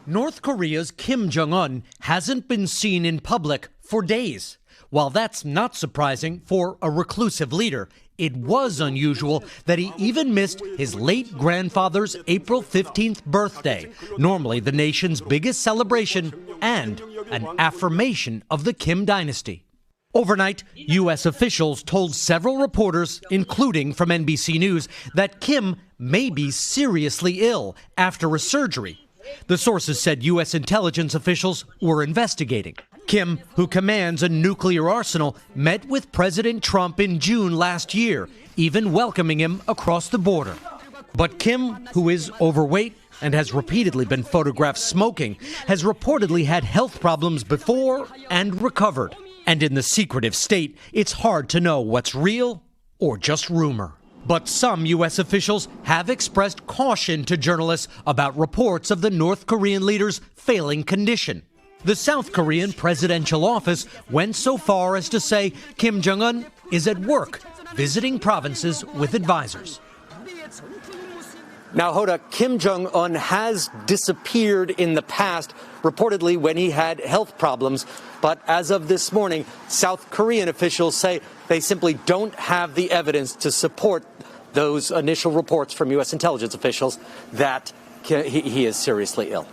North Korea's Kim Jong-un hasn't been seen in public for days. While that's not surprising for a reclusive leader, it was unusual that he even missed his late grandfather's April 15th birthday, normally the nation's biggest celebration and an affirmation of the Kim dynasty. Overnight, U.S. officials told several reporters, including from NBC News, that Kim may be seriously ill after a surgery. The sources said U.S. intelligence officials were investigating. Kim, who commands a nuclear arsenal, met with President Trump in June last year, even welcoming him across the border. But Kim, who is overweight and has repeatedly been photographed smoking, has reportedly had health problems before and recovered. And in the secretive state, it's hard to know what's real or just rumor. But some U.S. officials have expressed caution to journalists about reports of the North Korean leader's failing condition. The South Korean presidential office went so far as to say Kim Jong-un is at work, visiting provinces with advisors. Now, Hoda, Kim Jong-un has disappeared in the past, reportedly when he had health problems. But as of this morning, South Korean officials say they simply don't have the evidence to support those initial reports from U.S. intelligence officials that he is seriously ill.